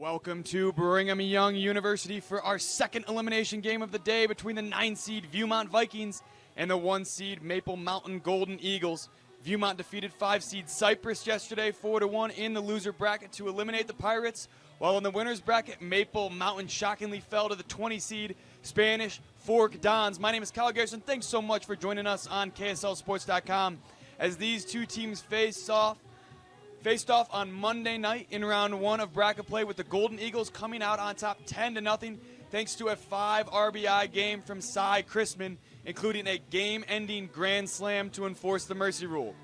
Welcome to Brigham Young University for our second elimination game of the day between the 9-seed Viewmont Vikings and the 1-seed Maple Mountain Golden Eagles. Viewmont defeated 5-seed Cypress yesterday 4-1 in the loser bracket to eliminate the Pirates, while in the winners bracket, Maple Mountain shockingly fell to the 20-seed Spanish Fork Dons. My name is Kyle Garrison. Thanks so much for joining us on KSLSports.com as these two teams faced off on Monday night in round one of bracket play, with the Golden Eagles coming out on top 10-0 thanks to a 5 RBI game from Cy Chrisman, including a game-ending grand slam to enforce the mercy rule.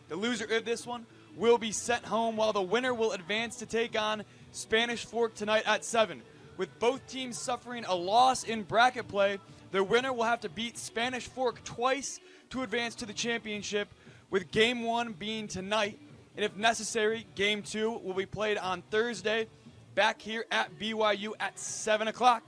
The loser of this one will be sent home, while the winner will advance to take on Spanish Fork tonight at 7. With both teams suffering a loss in bracket play, the winner will have to beat Spanish Fork twice to advance to the championship, with Game 1 being tonight. And if necessary, Game 2 will be played on Thursday back here at BYU at 7 o'clock.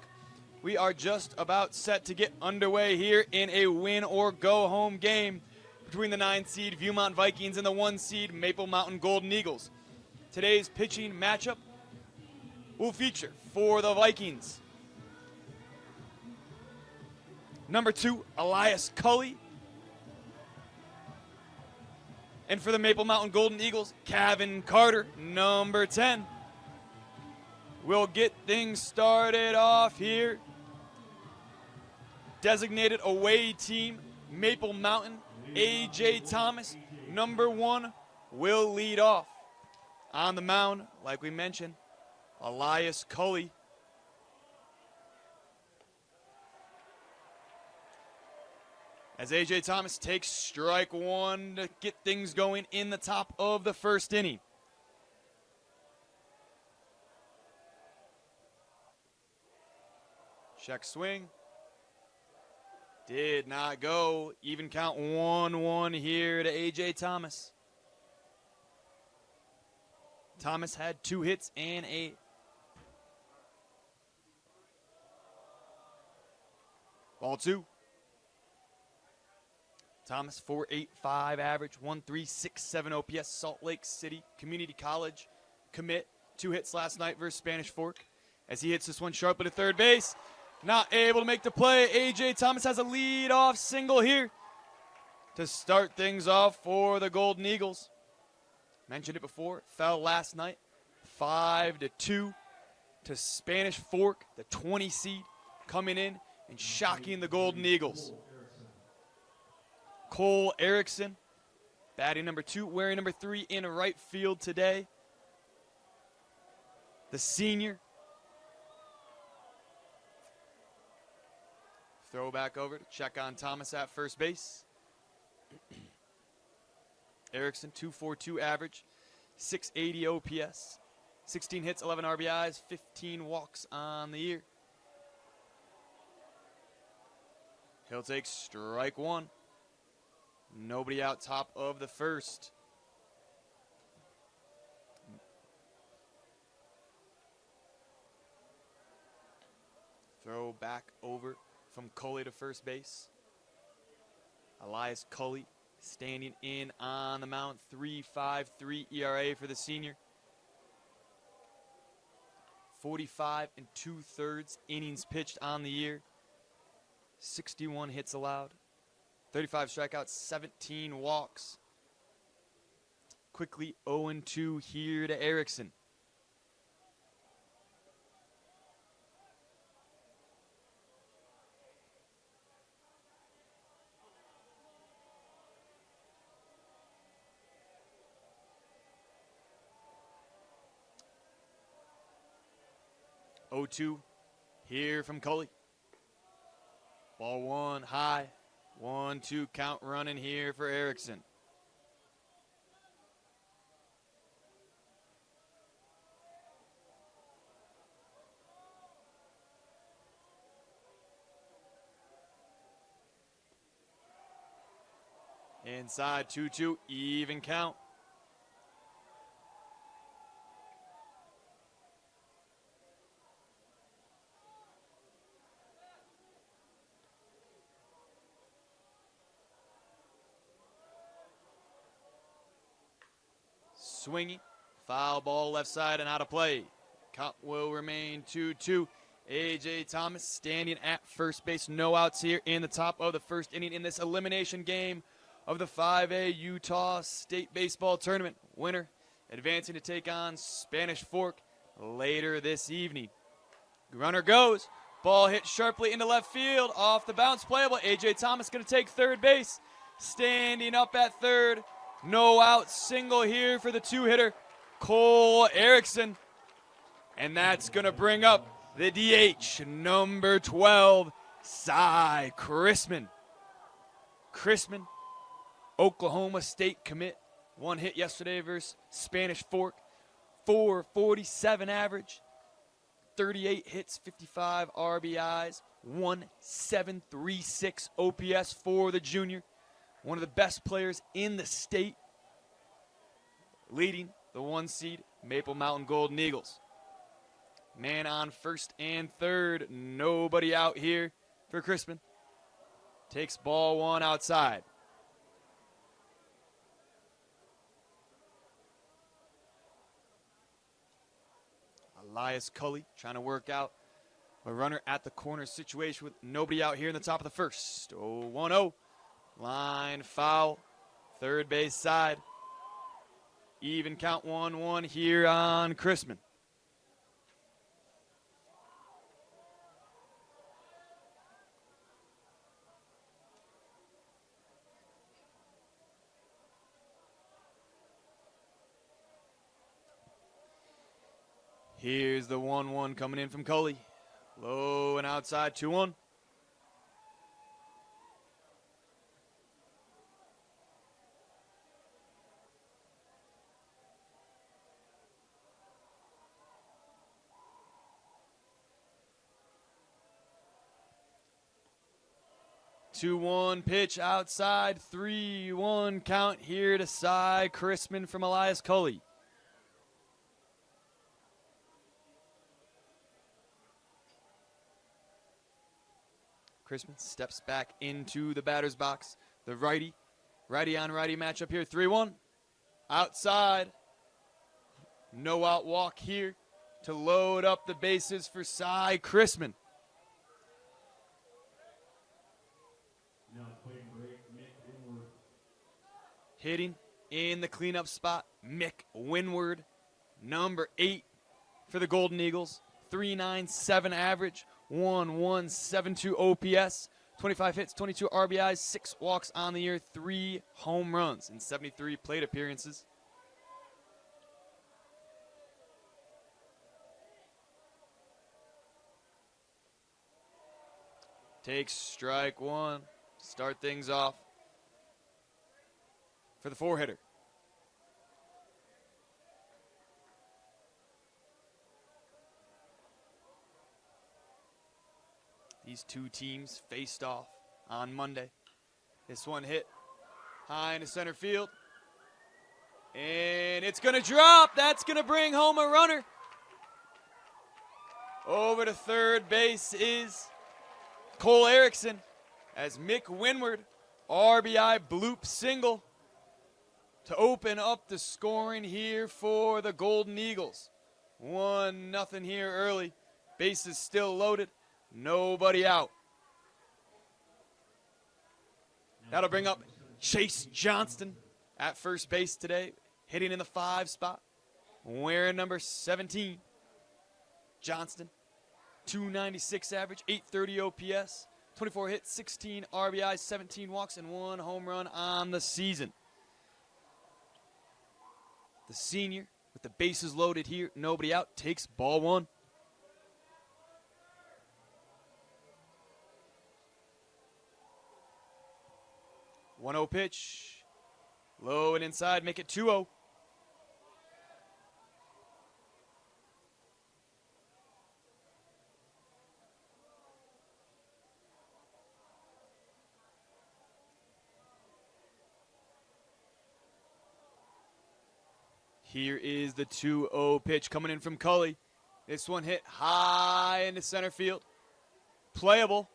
We are just about set to get underway here in a win-or-go-home game between the 9-seed Viewmont Vikings and the 1-seed Maple Mountain Golden Eagles. Today's pitching matchup will feature for the Vikings number 2, Elias Cully. And for the Maple Mountain Golden Eagles, Kevin Carter, number 10. We'll get things started off here. Designated away team, Maple Mountain, A.J. Thomas, number 1, will lead off. On the mound, like we mentioned, Elias Cully. As A.J. Thomas takes strike 1 to get things going in the top of the first inning. Check swing. Did not go. Even count 1-1 here to A.J. Thomas. Thomas had 2 hits and a ball 2. Thomas, 4.85 average, 1.367 OPS, Salt Lake City Community College commit. 2 hits last night versus Spanish Fork. As he hits this one sharply to third base. Not able to make the play. A.J. Thomas has a lead-off single here to start things off for the Golden Eagles. Mentioned it before, fell last night, 5-2 to Spanish Fork, the 20 seed, coming in and shocking the Golden Eagles. Cole Erickson, batting number 2, wearing number 3 in right field today. The senior. Throw back over to check on Thomas at first base. Erickson, 2.42 average, 680 OPS, 16 hits, 11 RBIs, 15 walks on the year. He'll take strike 1. Nobody out top of the first. Throw back over from Cully to first base. Elias Cully standing in on the mound, 3.53 ERA for the senior. 45 2/3 innings pitched on the year. 61 hits allowed. 35 strikeouts, 17 walks. Quickly 0-2 here to Erickson. Oh-2 here from Cully. Ball 1 high. 1-2 count running here for Erickson. Inside 2-2, even count. Swinging, foul ball left side and out of play. Count will remain 2-2. A.J. Thomas standing at first base. No outs here in the top of the first inning in this elimination game of the 5A Utah State Baseball Tournament. Winner advancing to take on Spanish Fork later this evening. Runner goes. Ball hit sharply into left field. Off the bounce, playable. A.J. Thomas going to take third base. Standing up at third. No out, single here for the two-hitter, Cole Erickson. And that's going to bring up the DH, number 12, Cy Chrisman. Chrisman, Oklahoma State commit. One hit yesterday versus Spanish Fork. 447 average. 38 hits, 55 RBIs. 1.736 OPS for the junior. One of the best players in the state, leading the 1 seed Maple Mountain Golden Eagles. Man on first and third, nobody out here for Crispin. Takes ball 1 outside. Elias Cully trying to work out a runner at the corner situation with nobody out here in the top of the first. 0-1-0. Line foul, third base side. Even count 1-1 here on Chrisman. Here's the 1-1 coming in from Cully. Low and outside, 2-1. Two-one pitch outside, 3-1 count here to Cy Chrisman from Elias Cully. Chrisman steps back into the batter's box. The righty on righty matchup here, 3-1. Outside, no out walk here to load up the bases for Cy Chrisman. Hitting in the cleanup spot, Mick Winward, number 8 for the Golden Eagles. 3.97 average, 1.172 OPS, 25 hits, 22 RBIs, 6 walks on the year, 3 home runs in 73 plate appearances. Takes strike 1, start things off for the 4-hitter. These two teams faced off on Monday. This one hit high into center field. And it's going to drop. That's going to bring home a runner. Over to third base is Cole Erickson as Mick Winward, RBI bloop single to open up the scoring here for the Golden Eagles. 1-0 here early. Bases still loaded. Nobody out. That'll bring up Chase Johnston at first base today, hitting in the 5 spot, wearing number 17. Johnston, 296 average, 830 OPS, 24 hits, 16 RBIs, 17 walks, and 1 home run on the season. The senior, with the bases loaded here, nobody out, takes ball 1. One-0 pitch, low and inside, make it 2-0. Here is the 2-0 pitch coming in from Cully. This one hit high into center field. Playable.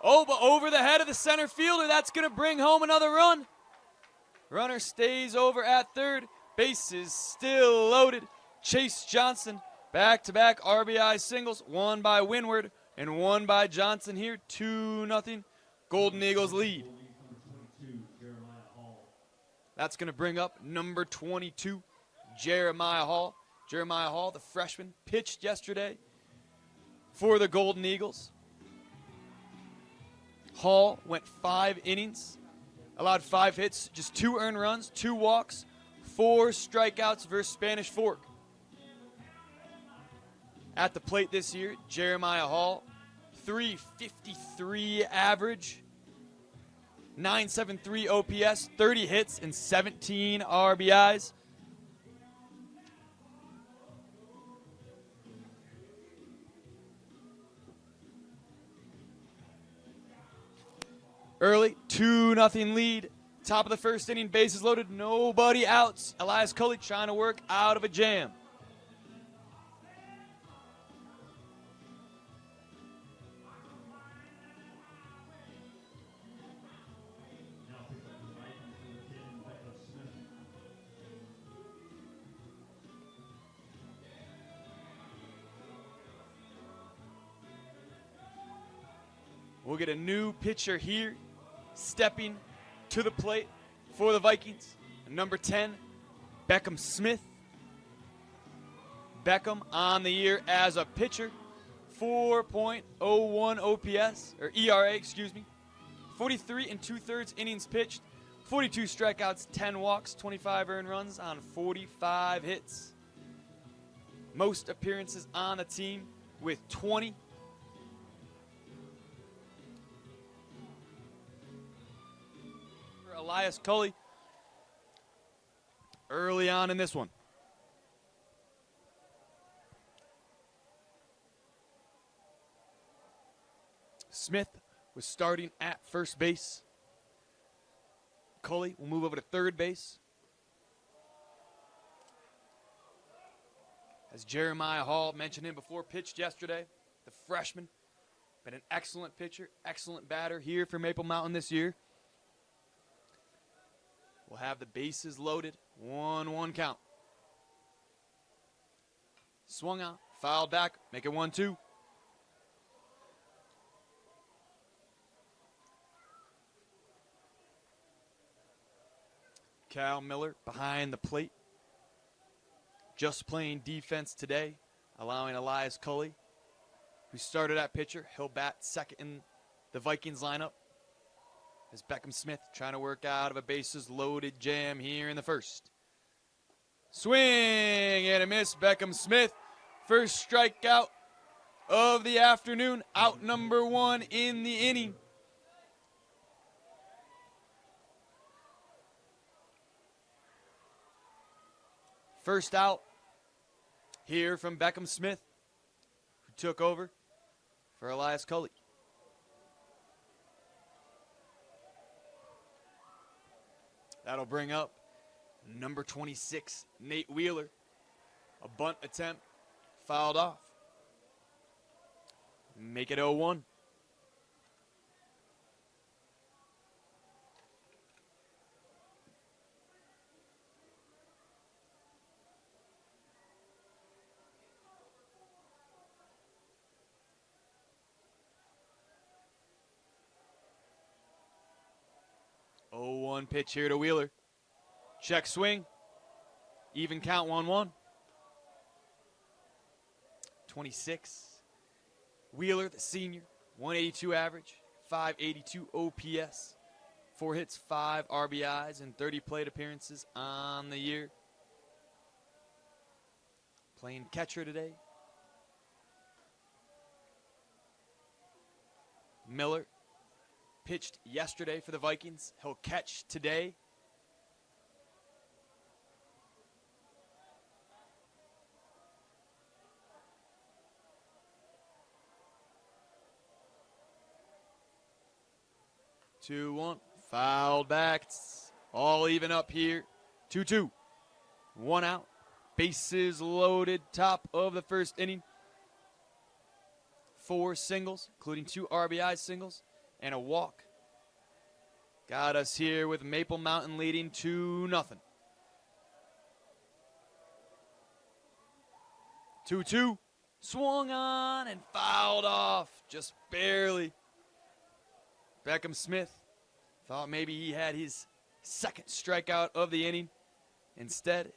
Oh, but over the head of the center fielder. That's going to bring home another run. Runner stays over at third. Bases still loaded. Chase Johnson Back-to-back RBI singles, one by Windward and one by Johnson here. 2-0. Golden Eagles lead. That's going to bring up number 22, Jeremiah Hall. Jeremiah Hall, the freshman, pitched yesterday for the Golden Eagles. Hall went 5 innings, allowed 5 hits, just 2 earned runs, 2 walks, 4 strikeouts versus Spanish Fork. At the plate this year, Jeremiah Hall, 353 average, 973 OPS, 30 hits, and 17 RBIs. Early, 2-0 lead. Top of the first inning, bases loaded, nobody outs. Elias Cully trying to work out of a jam. We'll get a new pitcher here, stepping to the plate for the Vikings. Number 10, Beckham Smith. Beckham on the year as a pitcher, 4.01 OPS, or ERA, excuse me. 43 2/3 innings pitched, 42 strikeouts, 10 walks, 25 earned runs on 45 hits. Most appearances on the team with 20. Elias Cully early on in this one. Smith was starting at first base. Cully will move over to third base. As Jeremiah Hall mentioned him before, pitched yesterday, the freshman. Been an excellent pitcher, excellent batter here for Maple Mountain this year. We'll have the bases loaded. 1-1 count. Swung out, fouled back, make it 1-2. Cal Miller behind the plate. Just playing defense today, allowing Elias Cully, who started at pitcher. He'll bat second in the Vikings lineup. As Beckham Smith trying to work out of a bases-loaded jam here in the first. Swing and a miss. Beckham Smith, first strikeout of the afternoon. Out number 1 in the inning. First out here from Beckham Smith, who took over for Elias Cully. That'll bring up number 26, Nate Wheeler. A bunt attempt, fouled off. Make it 0-1. Pitch here to Wheeler. Check swing. Even count 1-1. 26. Wheeler, the senior. 182 average. 582 OPS. 4 hits, 5 RBIs, and 30 plate appearances on the year. Playing catcher today. Miller pitched yesterday for the Vikings. He'll catch today. Two, 1. Fouled back. It's all even up here. 2-2. 1 out. Bases loaded. Top of the first inning. 4 singles, including 2 RBI singles and a walk. Got us here with Maple Mountain leading 2-0. 2-2. Swung on and fouled off just barely. Beckham Smith thought maybe he had his second strikeout of the inning. Instead,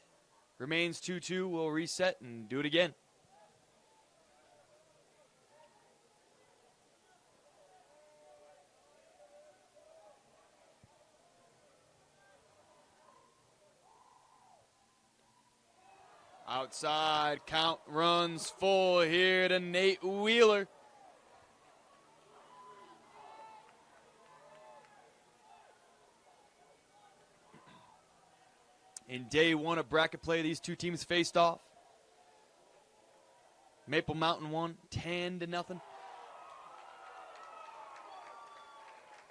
remains 2-2. We'll reset and do it again. Outside, count runs full here to Nate Wheeler. In day one of bracket play, these two teams faced off. Maple Mountain won 10-0.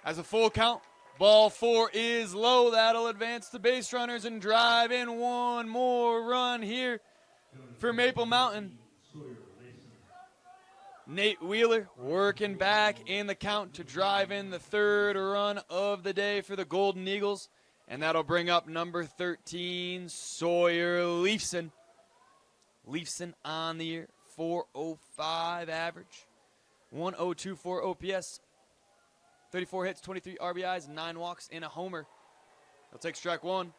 As a full count, ball 4 is low. That'll advance the base runners and drive in one more run here for Maple Mountain. Nate Wheeler working back in the count to drive in the third run of the day for the Golden Eagles. And that'll bring up number 13, Sawyer Leifson. Leifson on the year, 405 average, 102.4 OPS, 34 hits, 23 RBIs, 9 walks, and a homer. He'll take strike one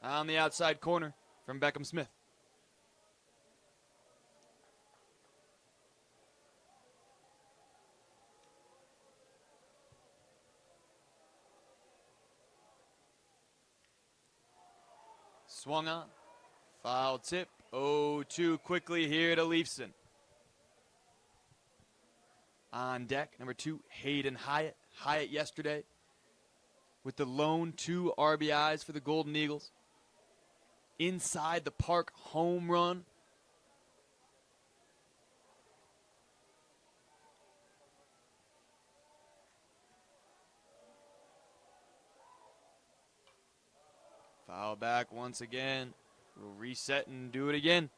on the outside corner from Beckham Smith. Swung on, foul tip, 0-2 quickly here to Leifson. On deck, number 2, Hayden Hyatt. Hyatt yesterday with the lone 2 RBIs for the Golden Eagles. Inside the park home run. Foul back once again. We'll reset and do it again.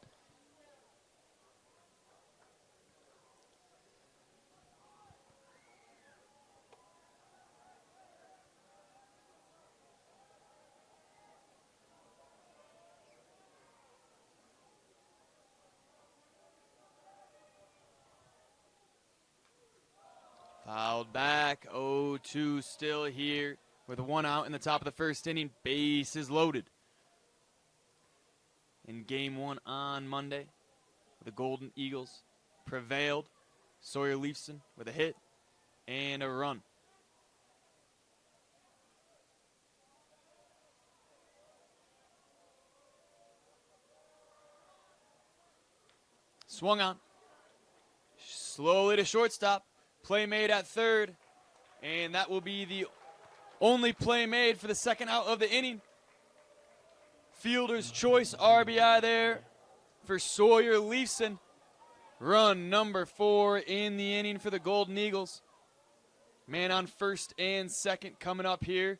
Fouled back, 0-2 still here with 1 out in the top of the first inning. Bases loaded. In game 1 on Monday, the Golden Eagles prevailed. Sawyer Leifson with a hit and a run. Swung on. Slowly to shortstop. Play made at third, and that will be the only play made for the second out of the inning. Fielder's choice RBI there for Sawyer Leifson. Run number 4 in the inning for the Golden Eagles. Man on first and second coming up here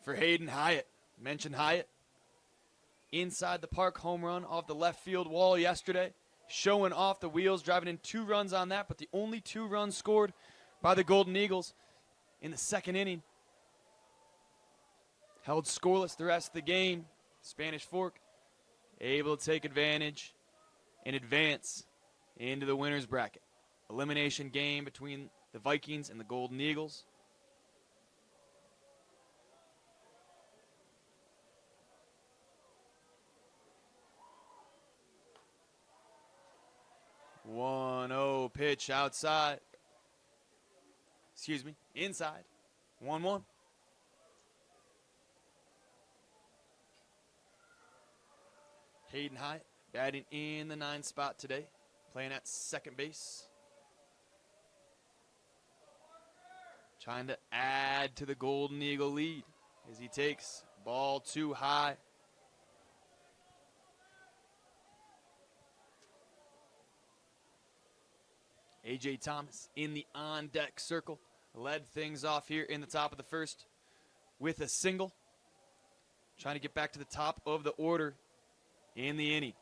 for Hayden Hyatt. Mentioned Hyatt. Inside the park home run off the left field wall yesterday. Showing off the wheels, driving in 2 runs on that, but the only 2 runs scored by the Golden Eagles in the second inning. Held scoreless the rest of the game. Spanish Fork able to take advantage and advance into the winner's bracket. Elimination game between the Vikings and the Golden Eagles. One-oh pitch outside. Inside. 1-1. Hayden Hyatt batting in the 9 spot today, playing at second base. Trying to add to the Golden Eagle lead as he takes ball 2 high. A.J. Thomas in the on-deck circle. Led things off here in the top of the first with a single. Trying to get back to the top of the order in the inning.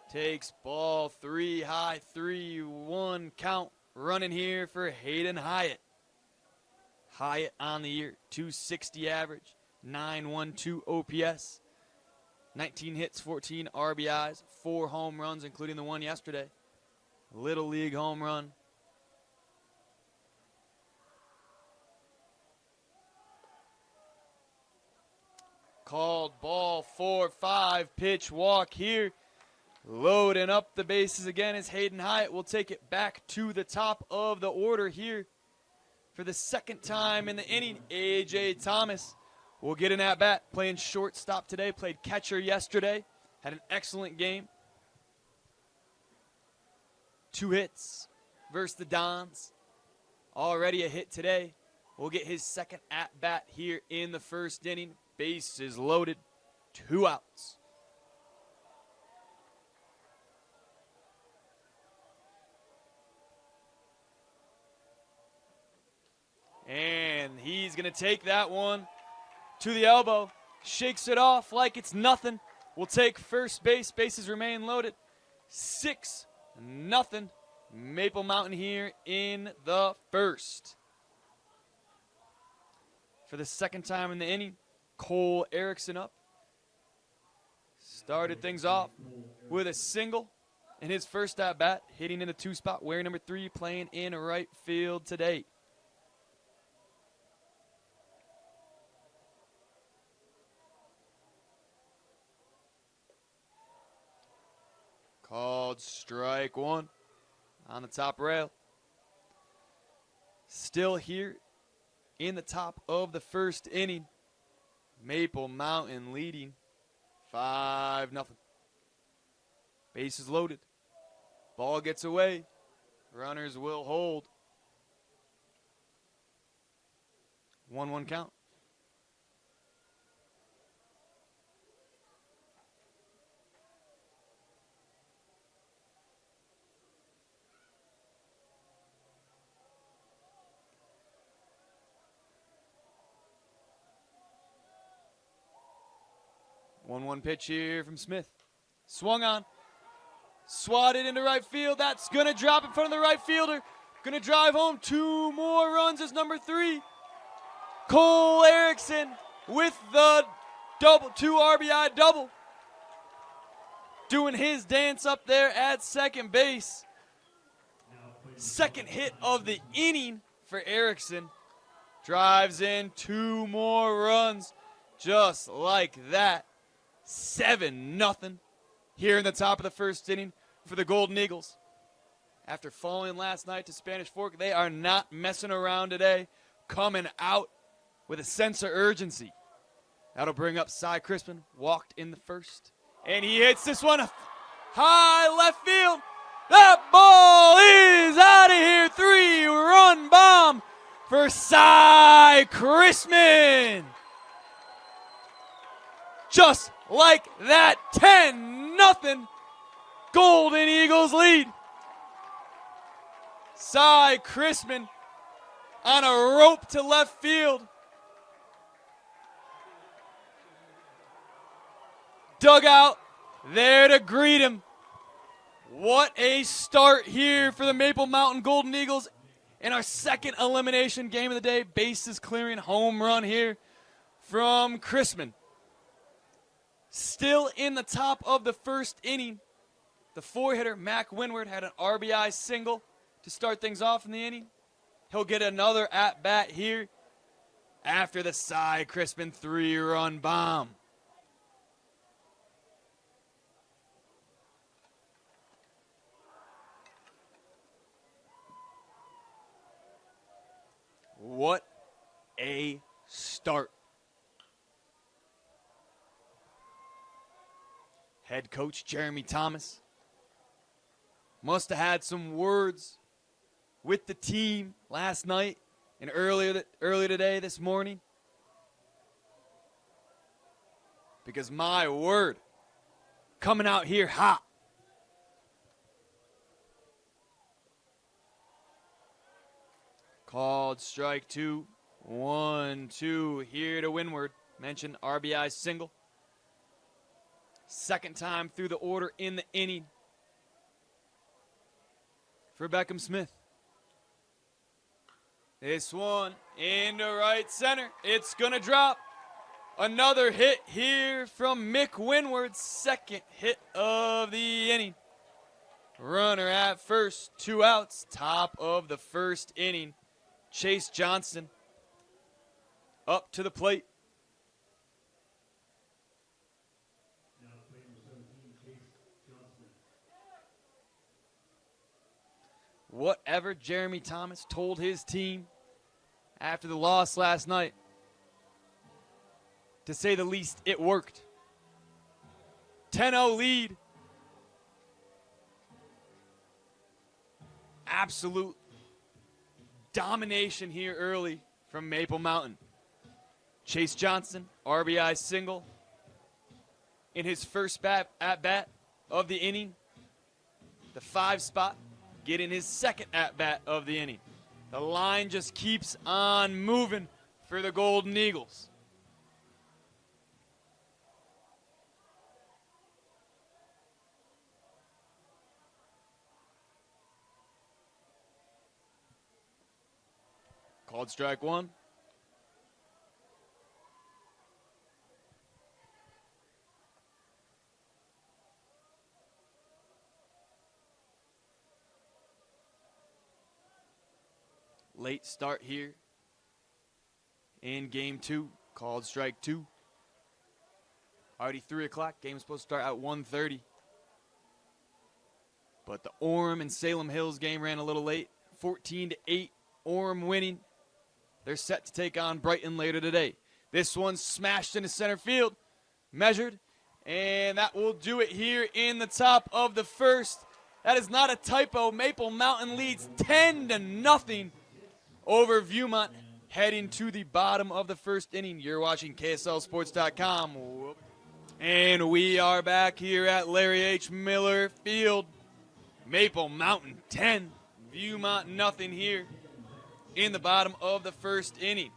Takes ball 3 high, 3-1 count. Running here for Hayden Hyatt. Hyatt on the year, 260 average, 912 OPS. 19 hits, 14 RBIs, 4 home runs, including the one yesterday. Little League home run. Called ball 4-5, pitch walk here. Loading up the bases again is Hayden Hyatt. We'll take it back to the top of the order here. For the second time in the inning, A.J. Thomas will get an at-bat. Playing shortstop today, played catcher yesterday. Had an excellent game. 2 hits versus the Dons. Already a hit today. We'll get his second at-bat here in the first inning. Bases loaded, 2 outs. And he's going to take that one to the elbow. Shakes it off like it's nothing. We'll take first base. Bases remain loaded. 6-0. Maple Mountain here in the first. For the second time in the inning, Cole Erickson up. Started things off with a single in his first at-bat, hitting in the 2 spot, wearing number 3, playing in right field today. Called strike 1 on the top rail. Still here in the top of the first inning. Maple Mountain leading 5-0. Bases loaded. Ball gets away. Runners will hold. 1-1 count. One pitch here from Smith. Swung on. Swatted into right field. That's going to drop in front of the right fielder. Going to drive home 2 more runs as number 3. Cole Erickson with the 2 RBI double. Doing his dance up there at second base. Second hit of the inning for Erickson. Drives in 2 more runs just like that. 7-0 here in the top of the first inning for the Golden Eagles. After falling last night to Spanish Fork, they are not messing around today, coming out with a sense of urgency. That'll bring up Cy Crispin, walked in the first, and he hits this one high left field. That ball is out of here. 3-run bomb for Cy Crispin. Just like that, 10-0 Golden Eagles lead. Cy Crispin on a rope to left field. Dugout there to greet him. What a start here for the Maple Mountain Golden Eagles in our second elimination game of the day. Bases clearing home run here from Crispin. Still in the top of the first inning, the 4-hitter, Mac Windward, had an RBI single to start things off in the inning. He'll get another at-bat here after the Cy Crispin 3-run bomb. What a start. Head coach Jeremy Thomas must have had some words with the team last night and earlier today, this morning. Because my word, coming out here hot. Called strike 2. 1-2 here to Windward. Mentioned RBI single. Second time through the order in the inning for Beckham Smith. This one into right center. It's going to drop. Another hit here from Mick Winward's second hit of the inning. Runner at first, 2 outs, top of the first inning. Chase Johnson up to the plate. Whatever Jeremy Thomas told his team after the loss last night, to say the least, it worked. 10-0 lead. Absolute domination here early from Maple Mountain. Chase Johnson, RBI single in his first at-bat of the inning. The 5 spot, getting his second at-bat of the inning. The line just keeps on moving for the Golden Eagles. Called strike 1. Late start here in game 2. Called strike 2. Already 3 o'clock. Game is supposed to start at 1:30. But the Orem and Salem Hills game ran a little late. 14-8. Orem winning. They're set to take on Brighton later today. This one smashed into center field. Measured. And that will do it here in the top of the first. That is not a typo. Maple Mountain leads 10-0 over Viewmont, heading to the bottom of the first inning. You're watching KSLSports.com. And we are back here at Larry H. Miller Field. Maple Mountain 10, Viewmont nothing here in the bottom of the first inning.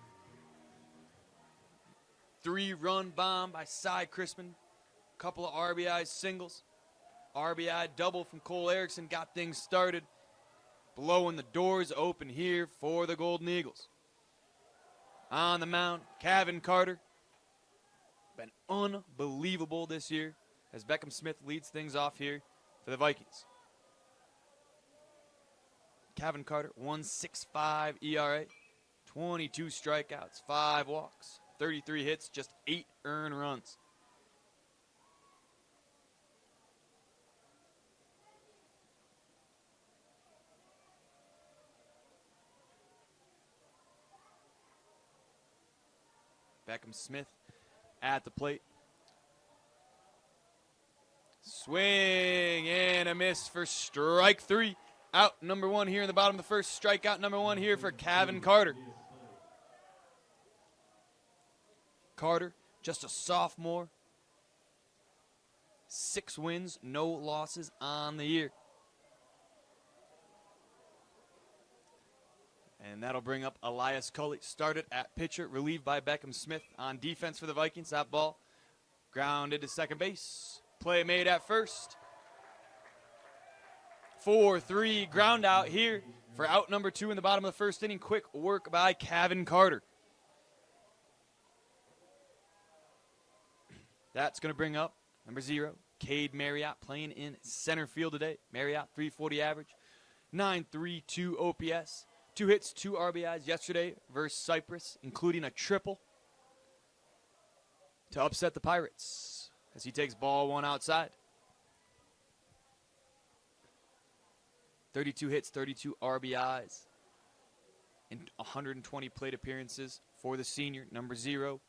3-run bomb by Cy Crispin. Couple of RBI singles. RBI double from Cole Erickson got things started. Blowing the doors open here for the Golden Eagles. On the mound, Kevin Carter. Been unbelievable this year as Beckham Smith leads things off here for the Vikings. Kevin Carter, 1.65 ERA, 22 strikeouts, 5 walks, 33 hits, just 8 earned runs. Beckham Smith at the plate. Swing and a miss for strike 3. Out number 1 here in the bottom of the first. Strikeout number 1 here for Kevin Carter. Carter, just a sophomore. 6 wins, no losses on the year. And that'll bring up Elias Cully. Started at pitcher, relieved by Beckham Smith. On defense for the Vikings, that ball grounded to second base. Play made at first. 4-3 ground out here for out number 2 in the bottom of the first inning. Quick work by Kevin Carter. That's going to bring up number 0, Cade Marriott, playing in center field today. Marriott, 340 average, 9.32 OPS. 2 hits, 2 RBIs yesterday versus Cypress, including a triple to upset the Pirates as he takes ball 1 outside. 32 hits, 32 RBIs, and 120 plate appearances for the senior, number 0,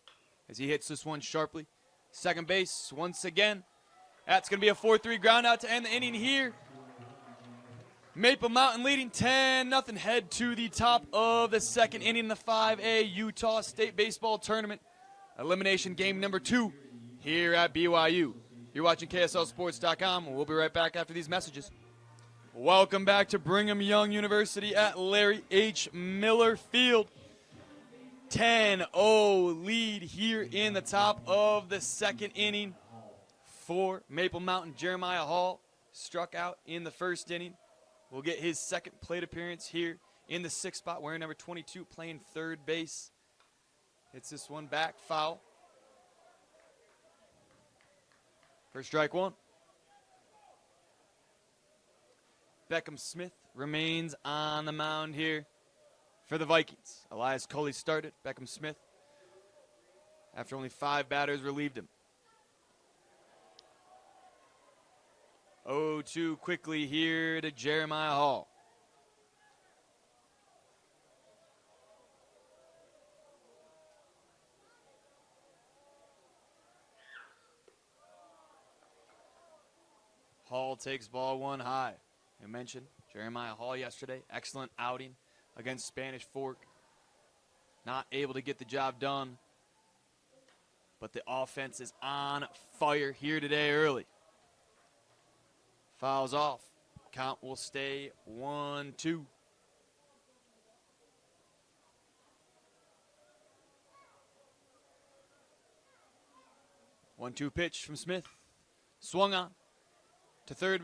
as he hits this one sharply. Second base once again. That's going to be a 4-3 ground out to end the inning here. Maple Mountain leading 10-0. Head to the top of the second inning in the 5A Utah State Baseball Tournament. Elimination game number 2 here at BYU. You're watching KSLSports.com. We'll be right back after these messages. Welcome back to Brigham Young University at Larry H. Miller Field. 10-0 lead here in the top of the second inning for Maple Mountain. Jeremiah Hall struck out in the first inning. Will get his second plate appearance here in the 6th spot, wearing number 22, playing third base. Hits this one back, foul. for strike one. Beckham Smith remains on the mound here for the Vikings. Elias Cully started. Beckham Smith, after only 5 batters, relieved him. 0-2 quickly here to Jeremiah Hall. Hall takes ball 1 high. I mentioned Jeremiah Hall yesterday. Excellent outing against Spanish Fork. Not able to get the job done, but the offense is on fire here today early. Fouls off. Count will stay 1-2. One-two pitch from Smith. Swung on to third,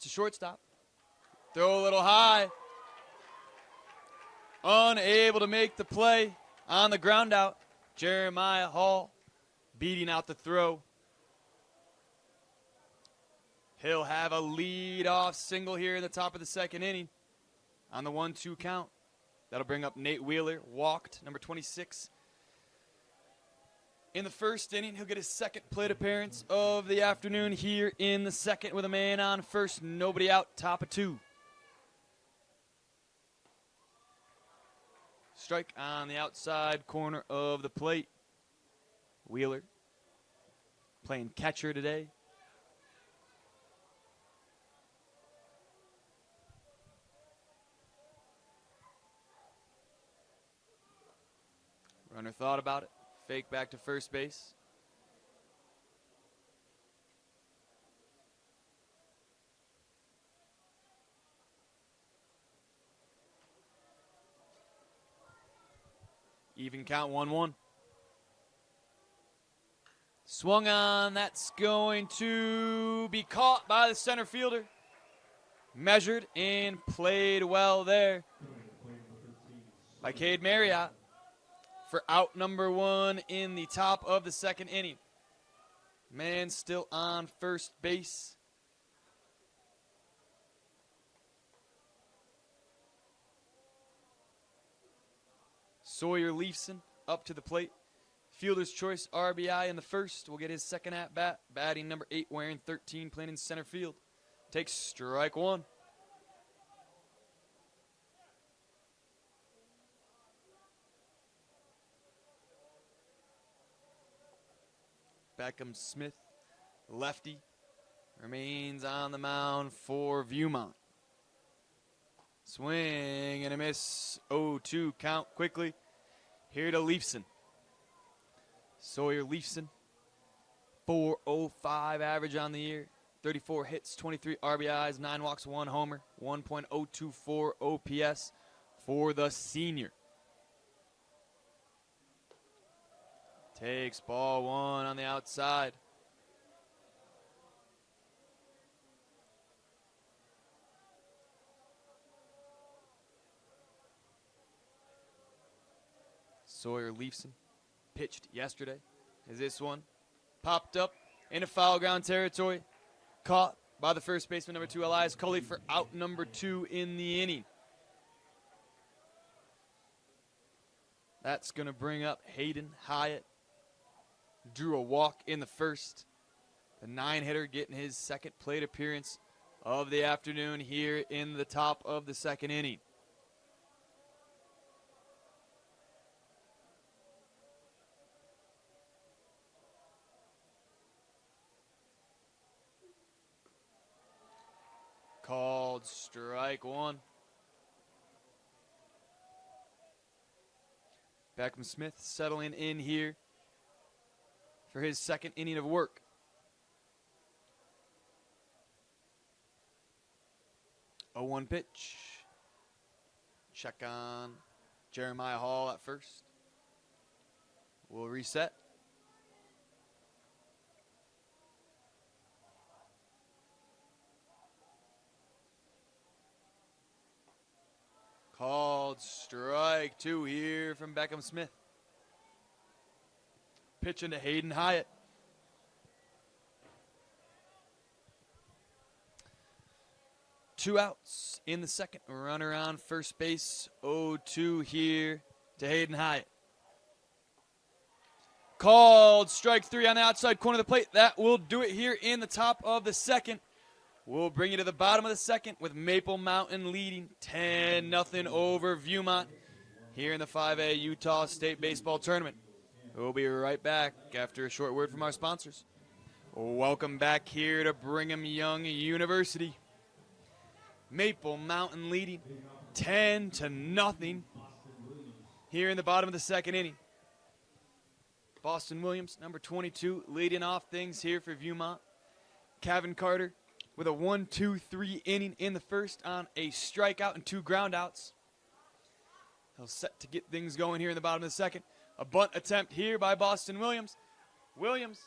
to shortstop. Throw a little high. Unable to make the play on the ground out. Jeremiah Hall beating out the throw. He'll have a lead-off single here in the top of the second inning on the 1-2 count. That'll bring up Nate Wheeler, walked, number 26. In the first inning, he'll get his second plate appearance of the afternoon here in the second with a man on first, nobody out, top of 2. Strike on the outside corner of the plate. Wheeler playing catcher today. Runner thought about it. Fake back to first base. Even count 1-1. Swung on. That's going to be caught by the center fielder. Measured and played well there by Cade Marriott for out number 1 in the top of the second inning. Man still on first base. Sawyer Leifson up to the plate. Fielder's choice RBI in the first. Will get his second at bat. Batting number 8, wearing 13, playing in center field. Takes strike 1. Beckham Smith, lefty, remains on the mound for Viewmont. Swing and a miss. 0-2 count quickly. Here to Leifson. Sawyer Leifson, 4.05 average on the year. 34 hits, 23 RBIs, 9 walks, 1 homer, 1.024 OPS for the senior. Takes ball 1 on the outside. Sawyer Leifson pitched yesterday. As this one popped up into foul ground territory. Caught by the first baseman, number 2, Elias Cully, for out number 2 in the inning. That's going to bring up Hayden Hyatt. Drew a walk in the first. The 9-hitter getting his second plate appearance of the afternoon here in the top of the second inning. Called strike 1. Beckham Smith settling in here for his second inning of work. 0-1 pitch. Check on Jeremiah Hall at first. We'll reset. Called strike 2 here from Beckham Smith. Pitching to Hayden Hyatt. 2 outs in the second. Runner on first base, 0-2 here to Hayden Hyatt. Called strike 3 on the outside corner of the plate. That will do it here in the top of the second. We'll bring you to the bottom of the second with Maple Mountain leading 10-0 over Viewmont here in the 5A Utah State Baseball Tournament. We'll be right back after a short word from our sponsors. Welcome back here to Brigham Young University. Maple Mountain leading 10-0 here in the bottom of the second inning. Boston Williams, number 22, leading off things here for Viewmont. Kevin Carter with a 1-2-3 inning in the first on a strikeout and 2 groundouts. He'll set to get things going here in the bottom of the second. A bunt attempt here by Boston Williams. Williams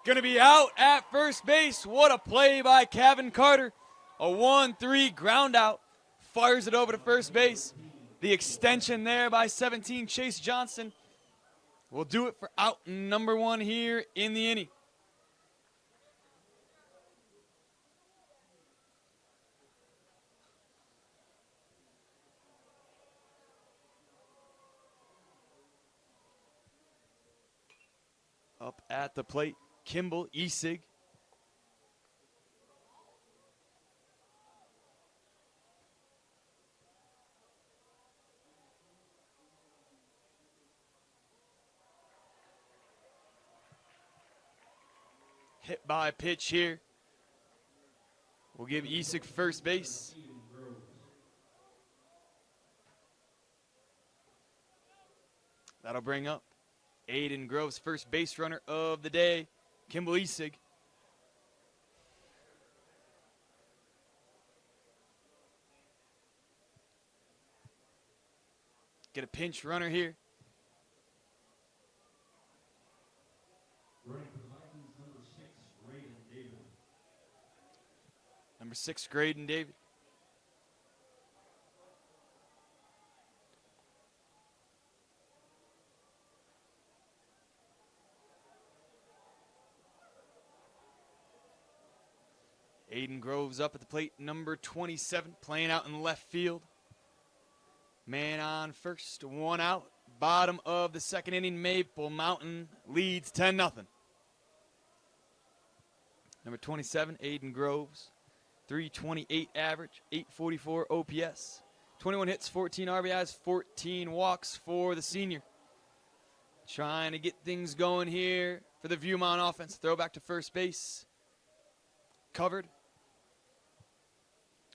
going to be out at first base. What a play by Kevin Carter. A 1-3 ground out. Fires it over to first base. The extension there by 17, Chase Johnson, will do it for out number 1 here in the inning. Up at the plate, Kimball Esig. Hit by pitch here. We'll give Esig first base. That'll bring up Aiden Groves, first base runner of the day, Kimball Esig. Get a pinch runner here. Number 6, Graydon David. Aiden Groves up at the plate, number 27, playing out in left field. Man on first, 1 out. Bottom of the second inning, Maple Mountain leads 10-0. Number 27, Aiden Groves, 328 average, 844 OPS, 21 hits, 14 RBIs, 14 walks for the senior. Trying to get things going here for the Viewmont offense. Throw back to first base. Covered.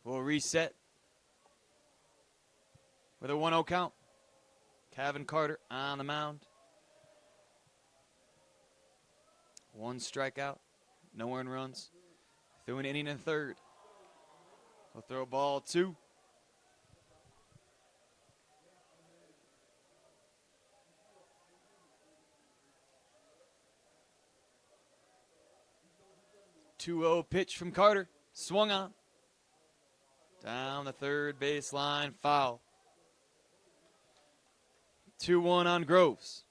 We'll reset with a 1-0 count. Kevin Carter on the mound. 1 strikeout, no earned runs. Through an inning and third. We'll throw ball 2. Two-0 pitch from Carter. Swung on. Down the third baseline, foul. 2-1 on Groves.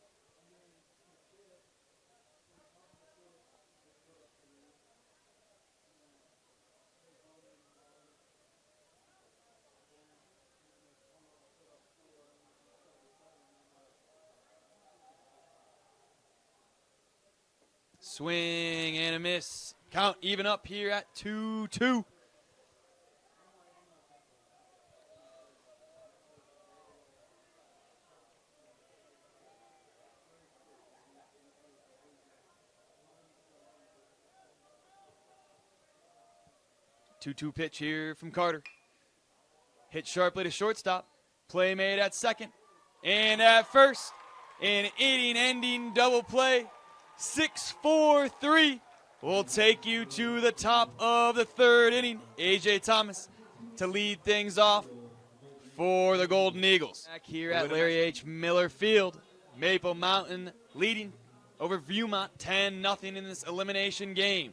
Swing and a miss. Count even up here at 2-2. Two-two pitch here from Carter. Hit sharply to shortstop. Play made at second and at first. An inning-ending double play. 6-4-3 will take you to the top of the third inning. A.J. Thomas to lead things off for the Golden Eagles. Back here at Larry H. Miller Field, Maple Mountain leading over Viewmont 10-0 in this elimination game.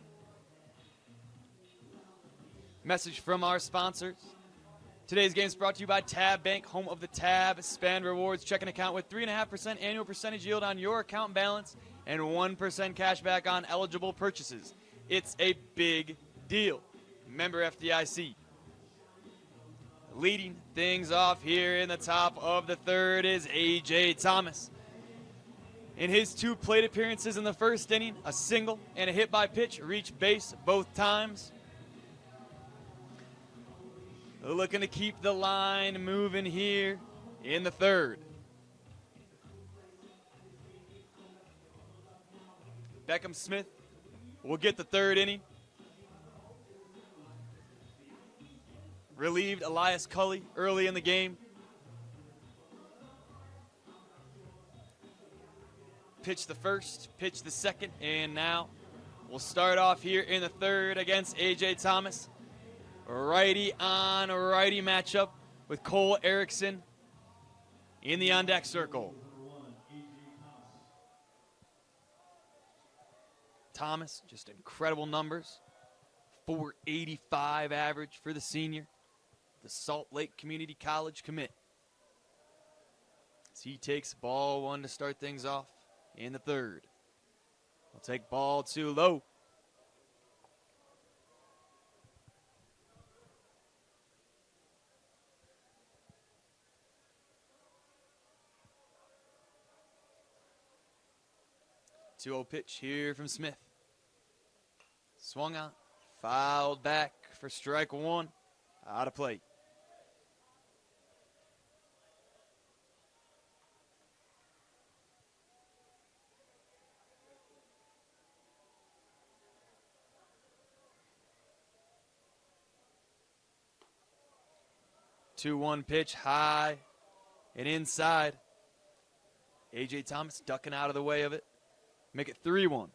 Message from our sponsors. Today's game is brought to you by Tab Bank, home of the Tab Spend Rewards checking account with 3.5% annual percentage yield on your account balance and 1% cash back on eligible purchases. It's a big deal. member FDIC. Leading things off here in the top of the third is A.J. Thomas. In his 2 plate appearances in the first inning, a single and a hit by pitch reached base both times. Looking to keep the line moving here in the third. Beckham Smith will get the third inning. Relieved Elias Cully early in the game. Pitched the first, pitched the second, and now we'll start off here in the third against A.J. Thomas. Righty on righty matchup with Cole Erickson in the on-deck circle. Thomas, just incredible numbers. 485 average for the senior. The Salt Lake Community College commit. As he takes ball 1 to start things off in the third. We'll take ball 2 low. Two-oh pitch here from Smith. Swung out, fouled back for strike 1. Out of play. Two-one pitch high and inside. A.J. Thomas ducking out of the way of it. Make it 3-1.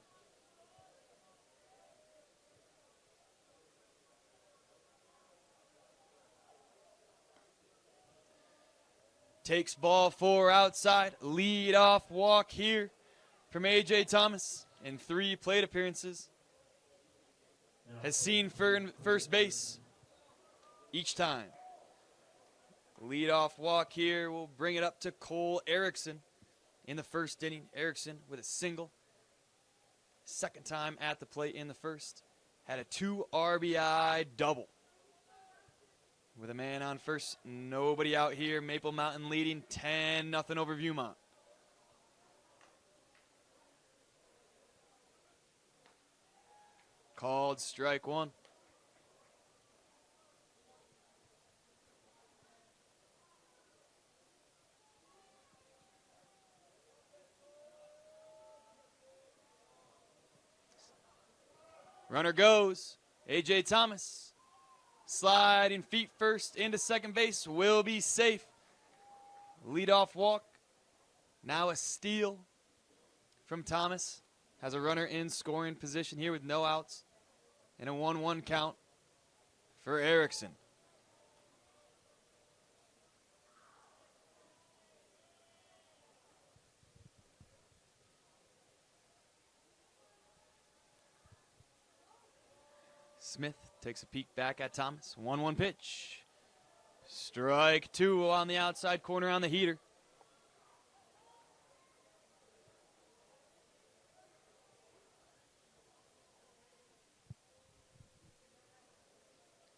Takes ball 4 outside. Lead off walk here from A.J. Thomas in 3 plate appearances. Has seen first base each time. Lead off walk here will bring it up to Cole Erickson in the first inning. Erickson with a single. Second time at the plate in the first. Had a 2 RBI double. With a man on first, nobody out here. Maple Mountain leading 10-0 over Viewmont. Called strike 1. Runner goes. A.J. Thomas. Sliding feet first into second base. Will be safe. Leadoff walk. Now a steal from Thomas. Has a runner in scoring position here with no outs. And a 1-1 count for Erickson. Smith takes a peek back at Thomas. 1-1 pitch. Strike 2 on the outside corner on the heater.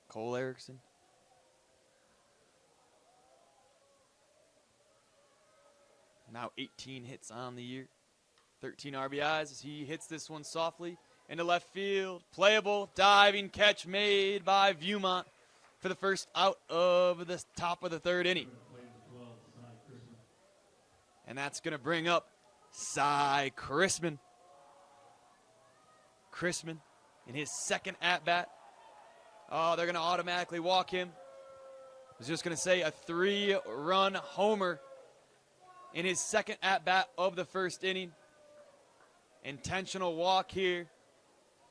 Cole Erickson. Now 18 hits on the year. 13 RBIs as he hits this one softly into left field. Playable diving catch made by Viewmont for the first out of the top of the third inning. And that's going to bring up Cy Chrisman. Chrisman in his second at-bat. Oh, they're going to automatically walk him. I was just going to say a 3-run homer in his second at-bat of the first inning. Intentional walk here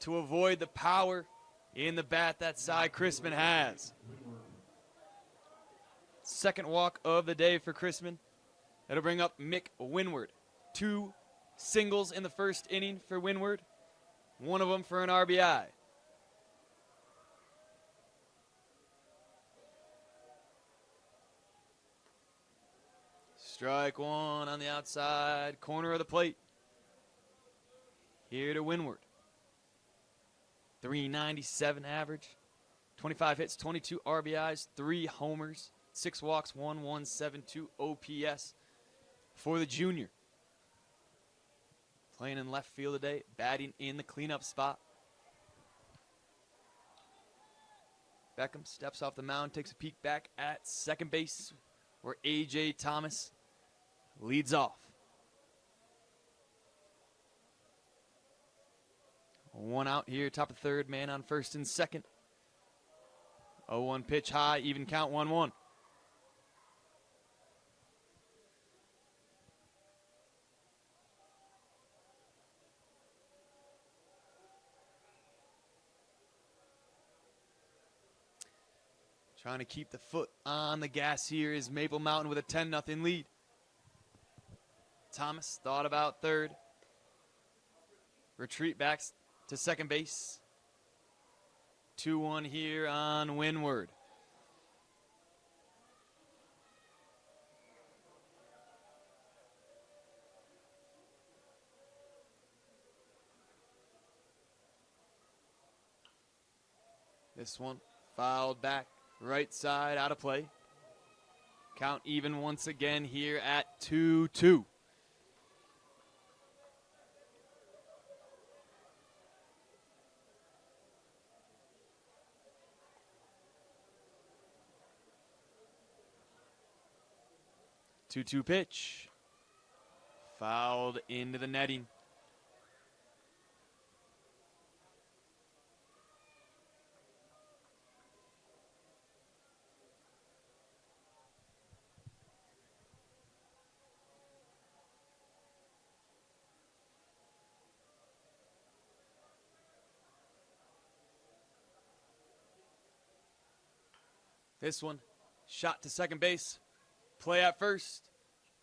to avoid the power in the bat that Cy Chrisman has. Second walk of the day for Chrisman. That'll bring up Mick Winward. 2 singles in the first inning for Winward. One of them for an RBI. Strike 1 on the outside corner of the plate. Here to Winward. 397 average. 25 hits, 22 RBIs, 3 homers, 6 walks, 1.172 OPS for the junior. Playing in left field today, batting in the cleanup spot. Beckham steps off the mound, takes a peek back at second base, where A.J. Thomas leads off. 1 out here, top of third, man on first and second. 0-1 pitch high, even count 1-1. Trying to keep the foot on the gas here is Maple Mountain with a 10-0 lead. Thomas thought about third. Retreat back to second base. 2-1 here on Windward. This one fouled back. Right side out of play. Count even once again here at 2-2. Two-two pitch. Fouled into the netting. This one, shot to second base. Play at first.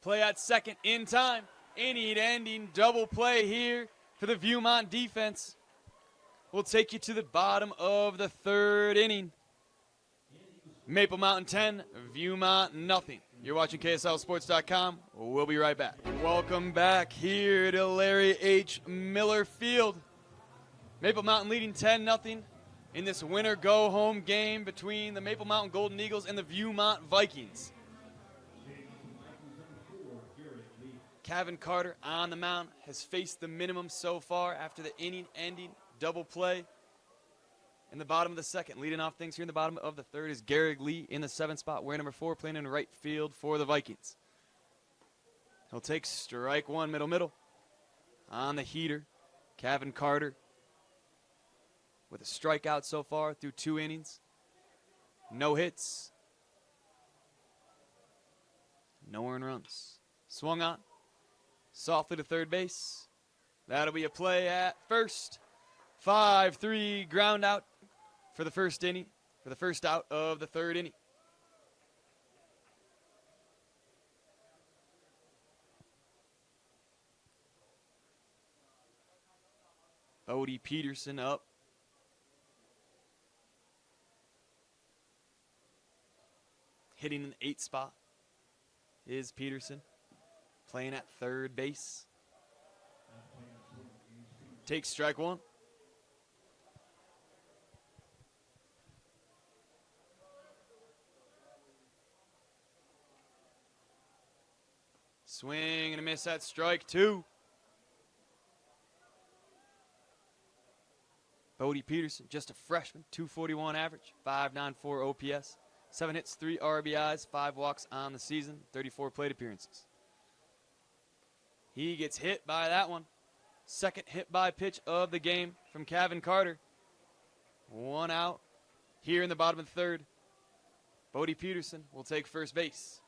Play at second in time. Inning-ending double play here for the Viewmont defense. We'll take you to the bottom of the third inning. Maple Mountain 10, Viewmont nothing. You're watching KSLSports.com. We'll be right back. Welcome back here to Larry H. Miller Field. Maple Mountain leading 10-0. In this winner go-home game between the Maple Mountain Golden Eagles and the Viewmont Vikings. Kevin Carter on the mound has faced the minimum so far after the inning-ending double play. In the bottom of the second, leading off things here in the bottom of the third is Garrick Lee in the 7th spot, wearing number 4, playing in right field for the Vikings. He'll take strike one, middle. On the heater, Kevin Carter, with a strikeout so far through 2 innings. No hits. No earned runs. Swung on. Softly to third base. That'll be a play at first. 5-3 ground out for the first inning. For the first out of the third inning. Bodie Peterson up. Hitting in the 8th spot is Peterson, playing at third base. Takes strike one. Swing and a miss at strike two. Bodie Peterson, just a freshman, 241 average, 5.94 OPS. 7 hits, 3 RBIs, 5 walks on the season, 34 plate appearances. He gets hit by that one. Second hit by pitch of the game from Kevin Carter. 1 out here in the bottom of the third. Bodie Peterson will take first base.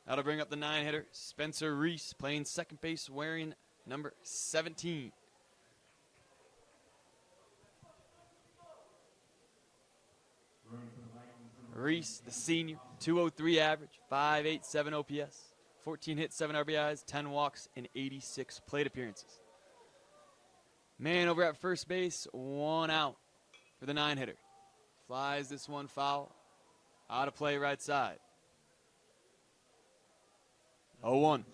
That'll bring up the 9-hitter, Spencer Reese, playing second base, wearing number 17. Reese, the senior, 203 average, 5.87 OPS, 14 hits, 7 RBIs, 10 walks, and 86 plate appearances. Man over at first base, 1 out for the 9-hitter. Flies this one foul, out of play right side. 0-1.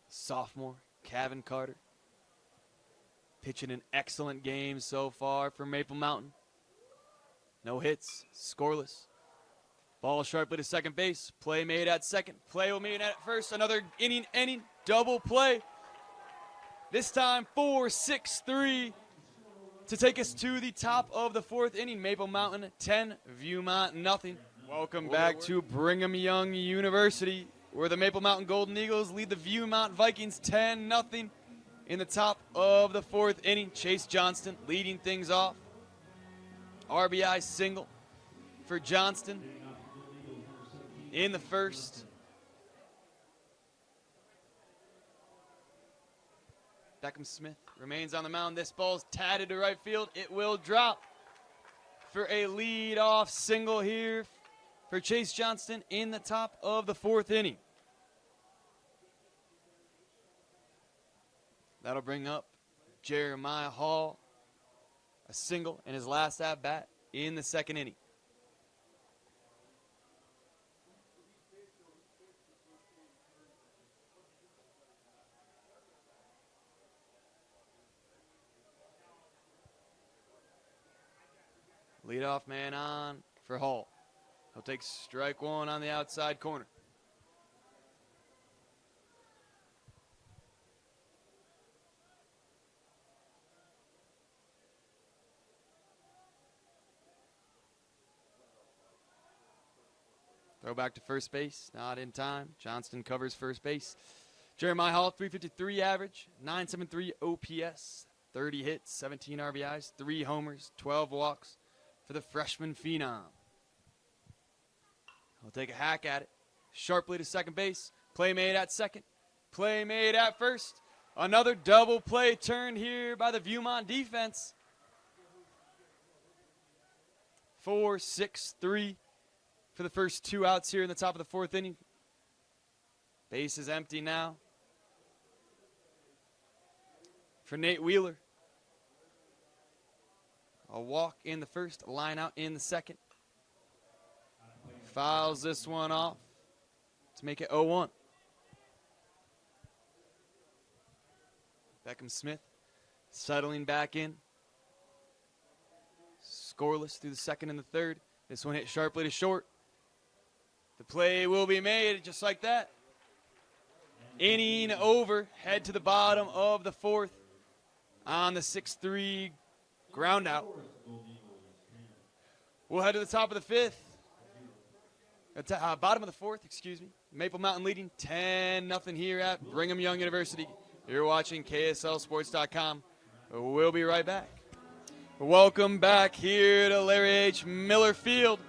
sophomore, Kevin Carter. Pitching an excellent game so far for Maple Mountain. No hits, scoreless. Ball sharply to second base. Play made at second. Play will made at first. Another inning, double play. This time 4-6-3 to take us to the top of the fourth inning. Maple Mountain 10, Viewmont nothing. Welcome back to Brigham Young University, where the Maple Mountain Golden Eagles lead the Viewmont Vikings 10-0 in the top of the fourth inning. Chase Johnston leading things off. RBI single for Johnston in the first. Beckham Smith remains on the mound. This ball's tatted to right field. It will drop for a lead-off single here for Chase Johnston in the top of the fourth inning. That'll bring up Jeremiah Hall, a single in his last at-bat in the second inning. Leadoff man on for Hall. He'll take strike one on the outside corner. Throw back to first base, not in time. Johnston covers first base. Jeremiah Hall, 353 average, 973 OPS, 30 hits, 17 RBIs, 3 homers, 12 walks for the freshman phenom. He'll take a hack at it. Sharply to second base. Play made at second. Play made at first. Another double play turned here by the Viewmont defense. 4-6-3 for the first 2 outs here in the top of the fourth inning. Base is empty now for Nate Wheeler. A walk in the first, a line out in the second. Fouls this one off to make it 0-1. Beckham Smith settling back in. Scoreless through the second and the third. This one hit sharply to short. The play will be made just like that. Inning over. Head to the bottom of the fourth on the 6-3 ground out. We'll head to the top of the fifth. Bottom of the fourth, excuse me. Maple Mountain leading 10-0 here at Brigham Young University. You're watching KSLSports.com. We'll be right back. Welcome back here to Larry H. Miller Field.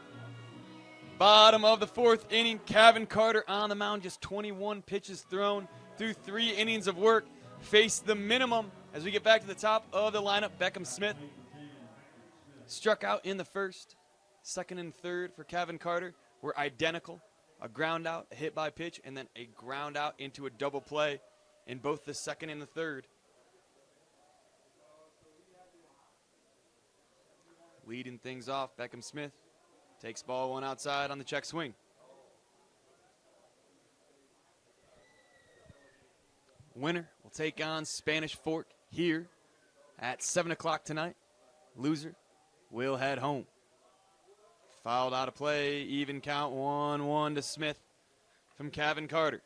Bottom of the fourth inning. Kevin Carter on the mound. Just 21 pitches thrown through 3 innings of work. Faced the minimum as we get back to the top of the lineup. Beckham Smith struck out in the first. Second and third for Kevin Carter were identical. A ground out, a hit by pitch, and then a ground out into a double play in both the second and the third. Leading things off, Beckham Smith takes ball 1 outside on the check swing. Winner will take on Spanish Fork here at 7 o'clock tonight. Loser will head home. Fouled out of play, even count, 1-1 to Smith from Kevin Carter.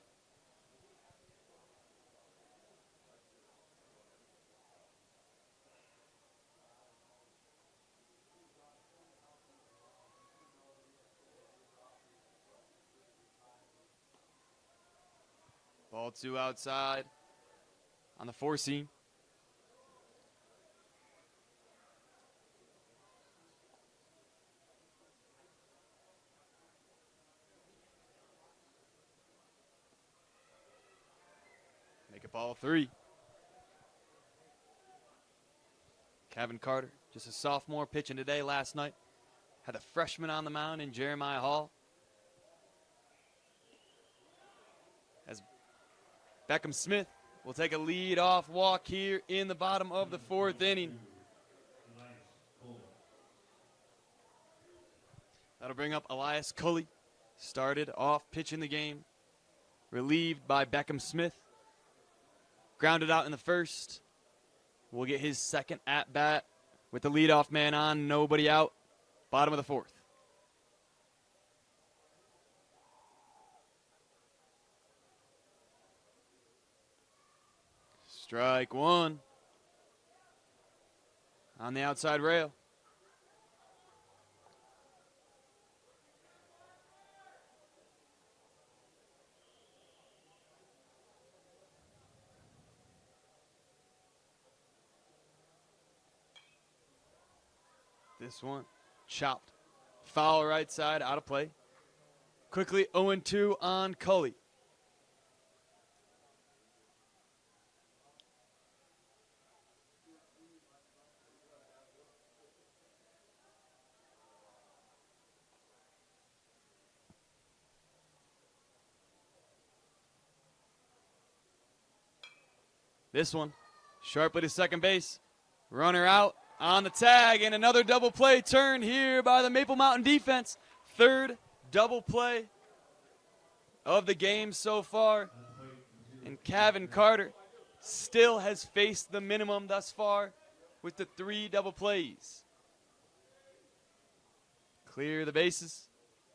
Ball 2 outside on the 4 seam. Make it ball 3. Kevin Carter, just a sophomore, pitching today. Last night had a freshman on the mound in Jeremiah Hall. As Beckham Smith will take a lead-off walk here in the bottom of the fourth inning. That'll bring up Elias Cully. Started off pitching the game, relieved by Beckham Smith. grounded out in the first. Will get his second at-bat with the leadoff man on, nobody out. Bottom of the fourth. Strike one. On the outside rail. This one chopped. Foul right side, out of play. Quickly 0-2 on Cully. This one, sharply to second base. Runner out on the tag, and another double play turn here by the Maple Mountain defense. Third double play of the game so far. And Kevin Carter still has faced the minimum thus far with the 3 double plays. Clear the bases.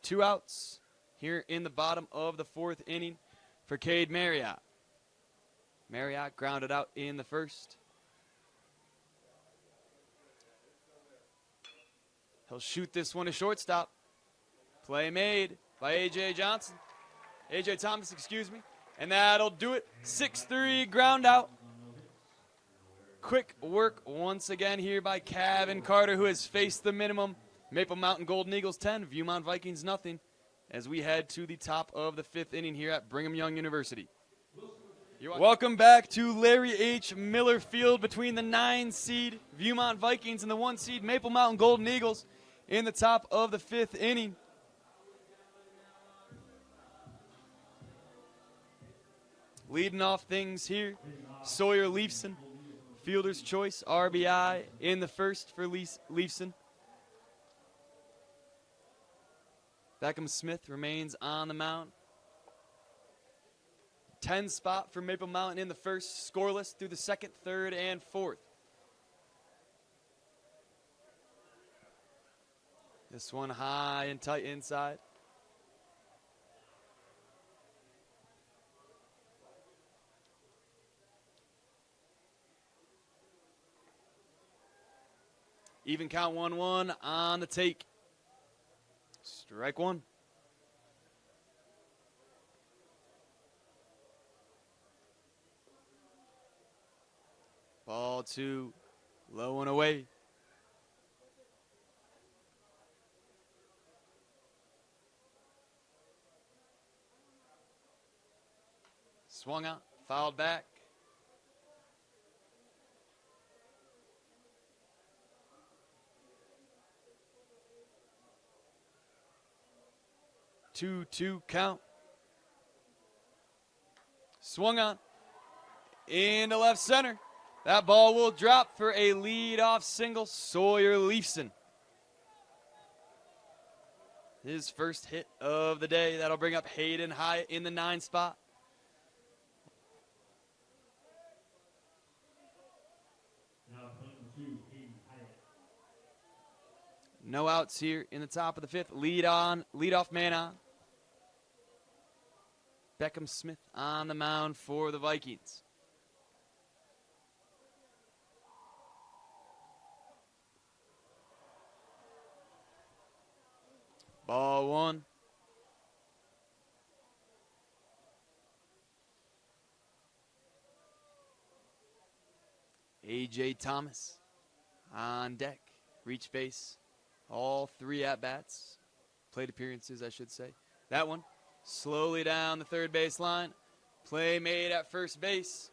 2 outs here in the bottom of the 4th inning for Cade Marriott. Marriott grounded out in the first. He'll shoot this one to shortstop. Play made by A.J. Thomas, excuse me. And that'll do it. 6-3 ground out. Quick work once again here by Kevin Carter, who has faced the minimum. Maple Mountain Golden Eagles 10, Viewmont Vikings nothing, as we head to the top of the 5th inning here at Brigham Young University. Welcome back to Larry H. Miller Field between the 9 seed Viewmont Vikings and the 1 seed Maple Mountain Golden Eagles in the top of the 5th inning. Leading off things here, Sawyer Leifson, fielder's choice, RBI in the first for Leifson. Beckham Smith remains on the mound. 10 spot for Maple Mountain in the first, scoreless through the 2nd, 3rd, and 4th. This one high and tight inside. Even count 1-1 on the take. Strike one. Ball 2, low and away. Swung out, fouled back. Two count. Swung on into left center. That ball will drop for a leadoff single. Sawyer Leifson. His first hit of the day. That'll bring up Hayden Hyatt in the 9 spot. No outs here in the top of the 5th. Leadoff man on. Beckham Smith on the mound for the Vikings. Ball 1. A.J. Thomas on deck. Reach base. All 3 at-bats. Plate appearances, I should say. That one slowly down the 3rd base line. Play made at first base.